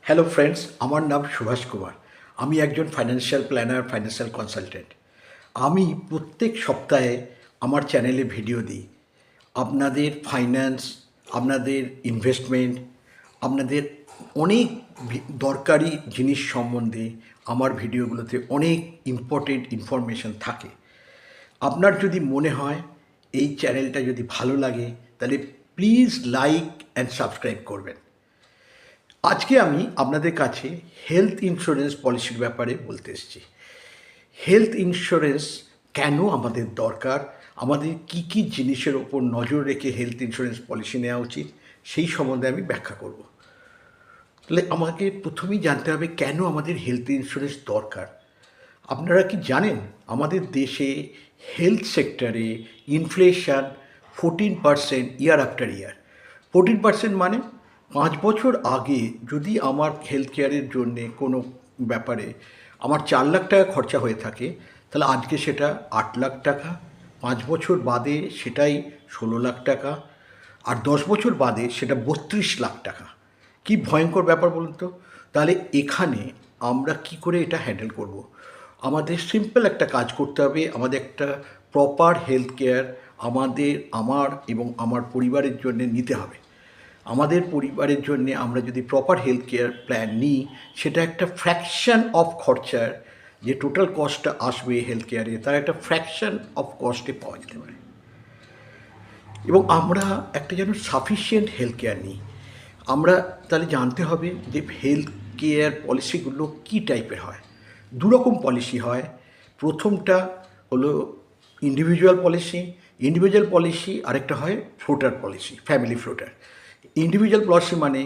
Hello friends, আমার নাম সুভাষ কুমার। আমি একজন ফাইন্যান্সিয়াল প্ল্যানার, ফাইন্যান্সিয়াল কনসালটেন্ট। আমি প্রত্যেক সপ্তাহে আমার চ্যানেলে ভিডিও দিই। আপনাদের ফাইন্যান্স, আপনাদের ইনভেস্টমেন্ট, আপনাদের অনেক দরকারি জিনিস সম্বন্ধে আমার ভিডিওগুলোতে অনেক ইম্পর্টেন্ট ইনফরমেশন থাকে। আপনার যদি মনে হয় এই চ্যানেলটা যদি ভালো লাগে, তাহলে প্লিজ লাইক অ্যান্ড সাবস্ক্রাইব করবেন। আজকে আমি আপনাদের কাছে হেলথ ইন্স্যুরেন্স পলিসির ব্যাপারে বলতে এসেছি। হেলথ ইন্স্যুরেন্স কেন আমাদের দরকার, আমাদের কি কি জিনিসের ওপর নজর রেখে হেলথ ইন্স্যুরেন্স পলিসি নেওয়া উচিত, সেই সম্বন্ধে আমি ব্যাখ্যা করব। তাহলে আমাকে প্রথমেই জানতে হবে কেন আমাদের হেলথ ইন্স্যুরেন্স দরকার। আপনারা কি জানেন আমাদের দেশে হেলথ সেক্টরে ইনফ্লেশন 14% ইয়ার আফটার ইয়ার। 14% মানে 5 বছর আগে যদি আমার হেলথ কেয়ারের জন্যে কোনো ব্যাপারে আমার 4 লাখ টাকা খরচা হয়ে থাকে, তাহলে আজকে সেটা 8 লাখ টাকা, 5 বছর বাদে সেটাই 16 লাখ টাকা, আর 10 বছর বাদে সেটা 32 লাখ টাকা। কি ভয়ঙ্কর ব্যাপার বলুন তো। তাহলে এখানে আমরা কি করে এটা হ্যান্ডেল করব? আমাদের সিম্পল একটা কাজ করতে হবে। আমাদের একটা প্রপার হেলথ কেয়ার আমার এবং আমার পরিবারের জন্য নিতে হবে। আমাদের পরিবারের জন্য আমরা যদি প্রপার হেলথ কেয়ার প্ল্যান নিই, সেটা একটা ফ্র্যাকশন অফ খরচার, যে টোটাল কস্টটা আসবে হেলথ কেয়ারে, তার একটা ফ্র্যাকশন অফ কস্টে পাওয়া যেতে পারে। এবং আমরা একটা যেন সাফিসিয়েন্ট হেলথ কেয়ার নিই। আমরা তাহলে জানতে হবে যে হেলথ কেয়ার পলিসিগুলো কী টাইপের হয়। দুরকম পলিসি হয়। প্রথমটা হলো ইন্ডিভিজুয়াল পলিসি, আরেকটা হয় floater policy, family floater. Individual policy মানে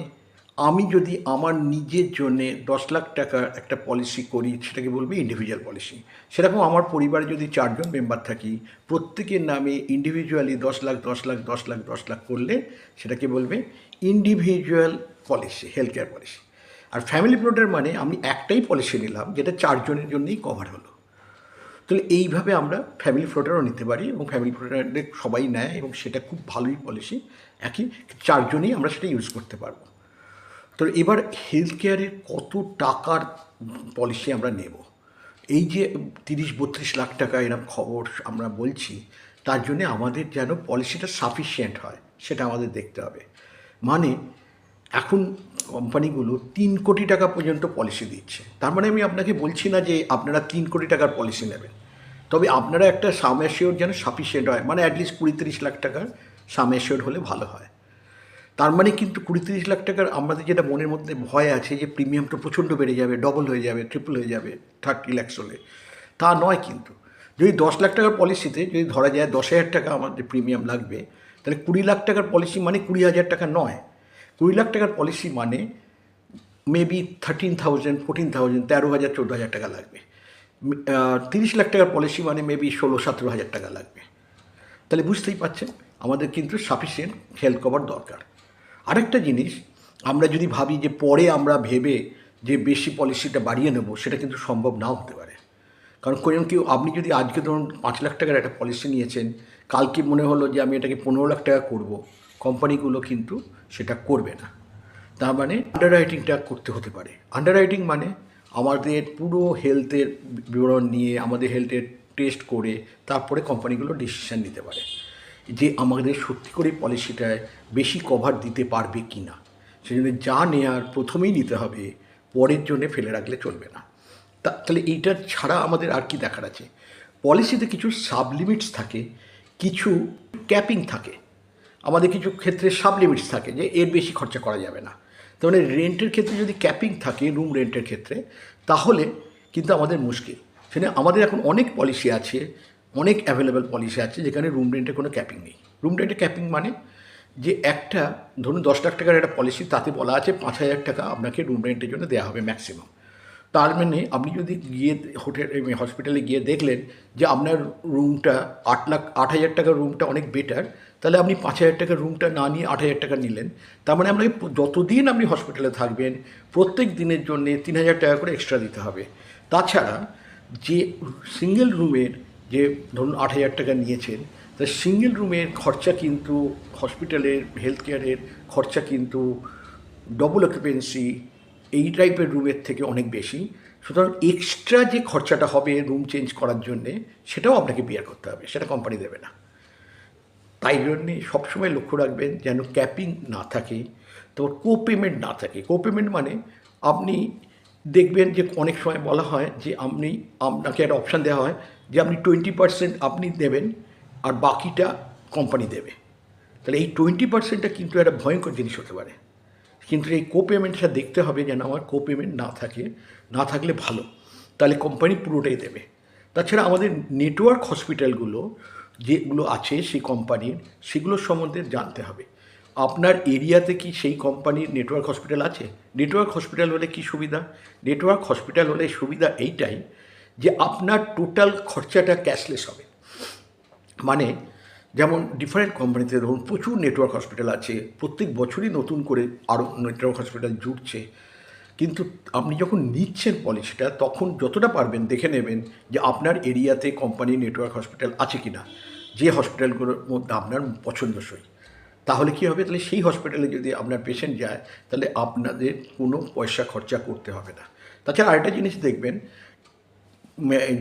আমি যদি আমার নিজের জন্যে 10 লাখ টাকার একটা পলিসি করি, সেটাকে বলবে ইন্ডিভিজুয়াল পলিসি। সেরকম আমার পরিবারে যদি 4 জন মেম্বার থাকি, প্রত্যেকের নামে ইন্ডিভিজুয়ালি 10 লাখ 10 লাখ 10 লাখ 10 লাখ করলে সেটাকে বলবে individual policy, health care policy. আর ফ্যামিলি ফ্লোটার মানে আমি একটাই পলিসি নিলাম, যেটা 4 জনের জন্যই কভার হলো। তাহলে এইভাবে আমরা ফ্যামিলি ফ্লোটারও নিতে পারি, এবং ফ্যামিলি ফ্লোটারে সবাই নেয় এবং সেটা খুব ভালোই পলিসি। একই 4 জনই আমরা সেটা ইউজ করতে পারবো। তো এবার হেলথ কেয়ারের কত টাকার পলিসি আমরা নেব? এই যে 30-32 লাখ টাকা এরকম খবর আমরা বলছি, তার জন্যে আমাদের যেন পলিসিটা সাফিসিয়েন্ট হয় সেটা আমাদের দেখতে হবে। মানে এখন কোম্পানিগুলো 3 কোটি টাকা পর্যন্ত পলিসি দিচ্ছে। তার মানে আমি আপনাকে বলছি না যে আপনারা 3 কোটি টাকার পলিসি নেবেন, তবে আপনারা একটা সাম অ্যাসিওর যেন সাফিসিয়েন্ট হয়, মানে অ্যাটলিস্ট 20-30 লাখ টাকার সাম অ্যাসিওর হলে ভালো হয়। তার মানে কিন্তু 20-30 লাখ টাকার আমাদের যেটা মনের মধ্যে ভয় আছে যে প্রিমিয়ামটা প্রচণ্ড বেড়ে যাবে, ডবল হয়ে যাবে, ট্রিপল হয়ে যাবে 30 লাখ হলে, তা নয় কিন্তু। যদি 10 লাখ টাকার পলিসিতে যদি ধরা যায় 10,000 টাকা আমাদের প্রিমিয়াম লাগবে, তাহলে 20 লাখ টাকার পলিসি মানে 20,000 টাকা নয়। 20 লাখ টাকার পলিসি মানে মেবি 13,000, 14,000, 13,000, 14,000 টাকা লাগবে। 30 লাখ টাকার পলিসি মানে মেবি 16-17 হাজার টাকা লাগবে। তাহলে বুঝতেই পারছেন আমাদের কিন্তু সাফিসিয়েন্ট হেলথ কভার দরকার। আরেকটা জিনিস, আমরা যদি ভাবি যে পরে আমরা ভেবে যে বেশি পলিসিটা বাড়িয়ে নেব, সেটা কিন্তু সম্ভব নাও হতে পারে। কারণ কেউ আপনি যদি আজকে ধরুন 5 লাখ টাকার একটা পলিসি নিয়েছেন, কালকে মনে হলো যে আমি এটাকে 15 লাখ টাকা করব, কোম্পানিগুলো কিন্তু সেটা করবে না। তার মানে আন্ডার রাইটিংটা করতে হতে পারে। আন্ডার রাইটিং মানে আমাদের পুরো হেলথের বিবরণ নিয়ে, আমাদের হেলথের টেস্ট করে তারপরে কোম্পানিগুলো ডিসিশান নিতে পারে যে আমাদের সত্যি করে পলিসিটায় বেশি কভার দিতে পারবে কি না। সেই জন্য যা নেয়ার প্রথমেই নিতে হবে, পরের জন্যে ফেলে রাখলে চলবে না। তাহলে এইটা ছাড়া আমাদের আর কি দেখার আছে? পলিসিতে কিছু সাবলিমিটস থাকে, কিছু ক্যাপিং থাকে। আমাদের কিছু ক্ষেত্রে সাবলিমিটস থাকে যে এর বেশি খরচা করা যাবে না। তার মানে রেন্টের ক্ষেত্রে যদি ক্যাপিং থাকে, রুম রেন্টের ক্ষেত্রে, তাহলে কিন্তু আমাদের মুশকিল। সেখানে আমাদের এখন অনেক পলিসি আছে, অনেক অ্যাভেলেবেল পলিসি আছে যেখানে রুম রেন্টের কোনো ক্যাপিং নেই। রুম রেন্টের ক্যাপিং মানে যে একটা ধরুন 10 লাখ টাকার একটা পলিসি, তাতে বলা আছে 5,000 টাকা আপনাকে রুম রেন্টের জন্য দেওয়া হবে ম্যাক্সিমাম। তার মানে আপনি যদি গিয়ে হসপিটালে গিয়ে দেখলেন যে আপনার রুমটা 8,000 টাকার রুমটা অনেক বেটার, তাহলে আপনি 5,000 টাকার রুমটা না নিয়ে 8,000 টাকা নিলেন। তার মানে আপনাকে যতদিন আপনি হসপিটালে থাকবেন প্রত্যেক দিনের জন্যে 3,000 টাকা করে এক্সট্রা দিতে হবে। তাছাড়া যে সিঙ্গেল রুমের যে ধরুন 8,000 টাকা নিয়েছেন, তা সিঙ্গেল রুমের খরচা কিন্তু হসপিটালের হেলথ কেয়ারের খরচা কিন্তু ডবল অকুপেন্সি এই টাইপের রুমের থেকে অনেক বেশি। সুতরাং এক্সট্রা যে খরচাটা হবে রুম চেঞ্জ করার জন্যে সেটাও আপনাকে বিয়ার করতে হবে, সেটা কোম্পানি দেবে না। তাই জন্যে সবসময় লক্ষ্য রাখবেন যেন ক্যাপিং না থাকে, তো কোপেমেন্ট না থাকে। কোপেমেন্ট মানে আপনি দেখবেন যে অনেক সময় বলা হয় যে আপনাকে একটা অপশান দেওয়া হয় যে আপনি 20% আপনি দেবেন আর বাকিটা কোম্পানি দেবে। তাহলে এই 20%টা কিন্তু একটা ভয়ঙ্কর জিনিস হতে পারে। কিন্তু এই কোপেমেন্টটা দেখতে হবে যেন আমার কোপেমেন্ট না থাকে, না থাকলে ভালো, তাহলে কোম্পানি পুরোটাই দেবে। তাছাড়া আমাদের নেটওয়ার্ক হসপিটালগুলো যেগুলো আছে সেই কোম্পানির, সেগুলোর সম্বন্ধে জানতে হবে। আপনার এরিয়াতে কি সেই কোম্পানির নেটওয়ার্ক হসপিটাল আছে? নেটওয়ার্ক হসপিটাল হলে কি সুবিধা? নেটওয়ার্ক হসপিটাল হলে সুবিধা এইটাই যে আপনার টোটাল খরচাটা ক্যাশলেস হবে। মানে যেমন ডিফারেন্ট কোম্পানিতে ধরুন প্রচুর নেটওয়ার্ক হসপিটাল আছে, প্রত্যেক বছরই নতুন করে আরও নেটওয়ার্ক হসপিটাল জুটছে, কিন্তু আপনি যখন নিচ্ছেন পলিসিটা তখন যতটা পারবেন দেখে নেবেন যে আপনার এরিয়াতে কোম্পানির নেটওয়ার্ক হসপিটাল আছে কি না, যে হসপিটালগুলোর মধ্যে আপনার পছন্দসই। তাহলে কী হবে, তাহলে সেই হসপিটালে যদি আপনার পেশেন্ট যায় তাহলে আপনাদের কোনো পয়সা খরচা করতে হবে না। তাছাড়া আরেকটা জিনিস দেখবেন,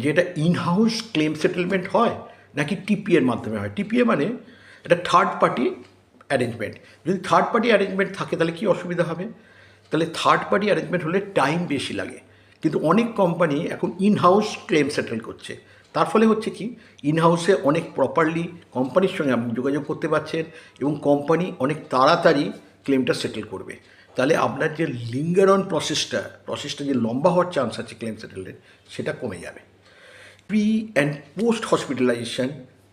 যেটা ইনহাউস ক্লেম সেটেলমেন্ট হয় নাকি টিপিএর মাধ্যমে হয়। টিপিএ মানে এটা থার্ড পার্টি অ্যারেঞ্জমেন্ট। যদি থার্ড পার্টি অ্যারেঞ্জমেন্ট থাকে তাহলে কী অসুবিধা হবে? তাহলে থার্ড পার্টি অ্যারেঞ্জমেন্ট হলে টাইম বেশি লাগে, কিন্তু অনেক কোম্পানি এখন ইনহাউস ক্লেম সেটেল করছে। তার ফলে হচ্ছে কি, ইনহাউসে অনেক প্রপারলি কোম্পানির সঙ্গে আপনি যোগাযোগ করতে পারছেন এবং কোম্পানি অনেক তাড়াতাড়ি ক্লেমটা সেটেল করবে। তাহলে আপনার যে লিঙ্গার অন প্রসেসটা যে লম্বা হওয়ার চান্স আছে ক্লেম সেটেলের, সেটা কমে যাবে। Pre and post hospitalization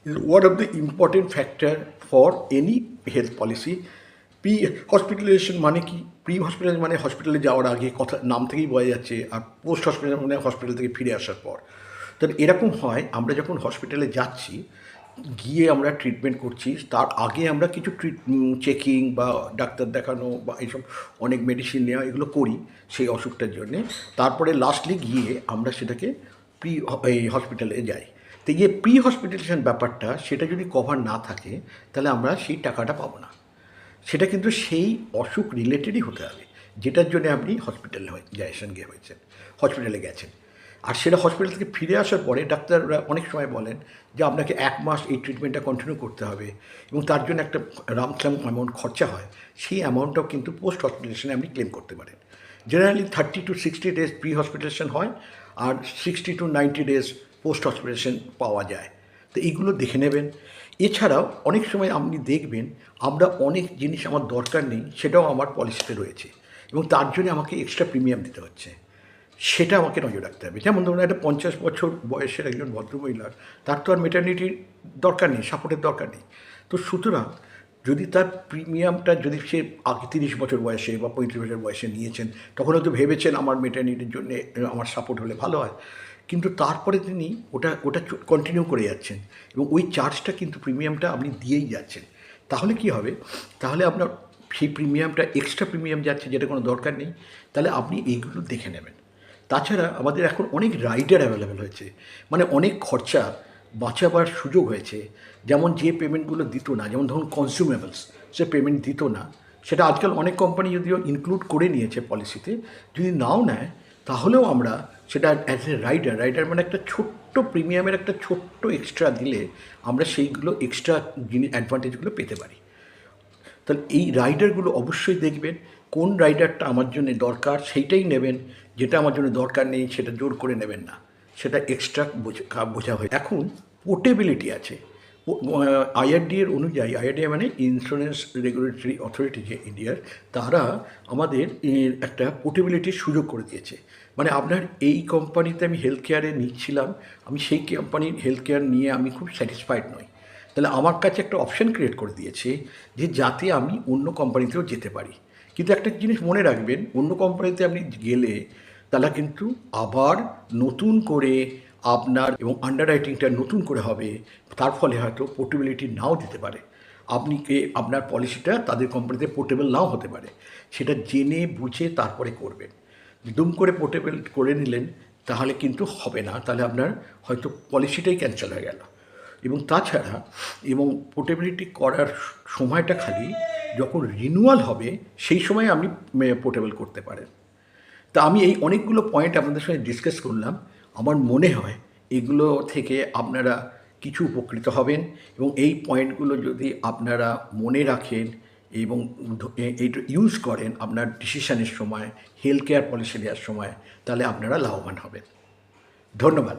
is one of the important factor for any health policy. Pre hospitalisation মানে কি? প্রি হসপিটালাইজেশন মানে হসপিটালে যাওয়ার আগে, কথা নাম থেকেই বোঝা যাচ্ছে, আর পোস্ট হসপিটাল মানে হসপিটাল থেকে ফিরে আসার পর। তাহলে এরকম হয়, আমরা যখন হসপিটালে যাচ্ছি, গিয়ে আমরা ট্রিটমেন্ট করছি, তার আগে আমরা কিছু চেকিং বা ডাক্তার দেখানো বা এইসব অনেক মেডিসিন নেওয়া এগুলো করি সেই অসুখটার জন্যে। তারপরে লাস্টলি গিয়ে আমরা সেটাকে এই হসপিটালে যাই। তো এই প্রি হসপিটালাইজেশন ব্যাপারটা, সেটা যদি কভার না থাকে তাহলে আমরা সেই টাকাটা পাবো না। সেটা কিন্তু সেই অসুখ রিলেটেডই হতে হবে যেটার জন্য আপনি হসপিটালে গেছেন। আর সেটা হসপিটাল থেকে ফিরে আসার পরে ডাক্তাররা অনেক সময় বলেন যে আপনাকে 1 মাস এই ট্রিটমেন্টটা কন্টিনিউ করতে হবে এবং তার জন্য একটা রামসাম অ্যামাউন্ট খরচা হয়। সেই অ্যামাউন্টটাও কিন্তু পোস্ট হসপিটালাইজেশনে আপনি ক্লেম করতে পারেন। Generally 30 to 60 days pre hospitalisation হয় আর 60 to 90 ডেজ পোস্ট হসপিটালাইজেশন পাওয়া যায়। তো এইগুলো দেখে নেবেন। এছাড়াও অনেক সময় আপনি দেখবেন আমরা অনেক জিনিস আমার দরকার নেই, সেটাও আমার পলিসিতে রয়েছে এবং তার জন্য আমাকে এক্সট্রা প্রিমিয়াম দিতে হচ্ছে, সেটা আমাকে নজর রাখতে হবে। যেমন ধরুন একটা 50 বছর বয়সের একজন ভদ্রমহিলার, তার তো আর মেটার্নিটির দরকার নেই, সাপোর্টের দরকার নেই। তো সুতরাং যদি তার প্রিমিয়ামটা, যদি সে আগে 30 বছর বয়সে বা 35 বছর বয়সে নিয়েছেন, তখন হয়তো ভেবেছেন আমার মেটার্নিটির জন্য আমার সাপোর্ট হলে ভালো হয়, কিন্তু তারপরে তিনি ওটা কন্টিনিউ করে যাচ্ছেন এবং ওই চার্জটা কিন্তু প্রিমিয়ামটা আপনি দিয়েই যাচ্ছেন। তাহলে কি হবে, তাহলে আপনার সেই প্রিমিয়ামটা এক্সট্রা প্রিমিয়াম যাচ্ছে যেটা কোনো দরকার নেই। তাহলে আপনি এইগুলো দেখে নেবেন। তাছাড়া আমাদের এখন অনেক রাইডার অ্যাভেলেবেল হয়েছে, মানে অনেক খরচা বাঁচাবার সুযোগ হয়েছে। যেমন যে পেমেন্টগুলো দিত না, যেমন ধরুন কনজিউমেবলস, সে পেমেন্ট দিত না, সেটা আজকাল অনেক কোম্পানি যদিও ইনক্লুড করে নিয়েছে পলিসিতে। যদি নাও নেয় তাহলেও আমরা সেটা অ্যাজ এ রাইডার মানে একটা ছোট্ট প্রিমিয়ামের একটা ছোট্ট এক্সট্রা দিলে আমরা সেইগুলো এক্সট্রা অ্যাডভান্টেজগুলো পেতে পারি। তাহলে এই রাইডারগুলো অবশ্যই দেখবেন, কোন রাইডারটা আমার জন্য দরকার সেইটাই নেবেন, যেটা আমার জন্য দরকার নেই সেটা জোর করে নেবেন না, সেটা এক্সট্রা বোঝা হয়। এখন পোর্টেবিলিটি আছে। আইআরডি এর অনুযায়ী, আইআরডি মানে ইন্স্যুরেন্স রেগুলেটরি অথরিটি যে ইন্ডিয়ার, তারা আমাদের একটা পোর্টেবিলিটির সুযোগ করে দিয়েছে। মানে আপনার এই কোম্পানিতে আমি হেলথ কেয়ারে নিচ্ছিলাম, আমি সেই কোম্পানির হেলথ কেয়ার নিয়ে আমি খুব স্যাটিসফাইড নই, তাহলে আমার কাছে একটা অপশান ক্রিয়েট করে দিয়েছে যে যাতে আমি অন্য কোম্পানিতেও যেতে পারি। কিন্তু একটা জিনিস মনে রাখবেন, অন্য কোম্পানিতে আপনি গেলে তাহলে কিন্তু আবার নতুন করে আপনার এবং আন্ডার রাইটিংটা নতুন করে হবে, তার ফলে হয়তো পোর্টেবিলিটি নাও দিতে পারে, আপনার পলিসিটা তাদের কোম্পানিতে পোর্টেবল নাও হতে পারে। সেটা জেনে বুঝে তারপরে করবেন। দুম করে পোর্টেবল করে নিলেন তাহলে কিন্তু হবে না, তাহলে আপনার হয়তো পলিসিটাই ক্যান্সেল হয়ে গেল। এবং তাছাড়া পোর্টেবিলিটি করার সময়টা খালি যখন রিনিউয়াল হবে সেই সময় আপনি পোর্টেবল করতে পারেন। তা আমি এই অনেকগুলো পয়েন্ট আপনাদের সঙ্গে ডিসকাস করলাম। আমার মনে হয় এগুলো থেকে আপনারা কিছু উপকৃত হবেন এবং এই পয়েন্টগুলো যদি আপনারা মনে রাখেন এবং এইটা ইউজ করেন আপনার ডিসিশনের সময়, হেলথ কেয়ার পলিসি নেওয়ার সময়, তাহলে আপনারা লাভবান হবেন। ধন্যবাদ।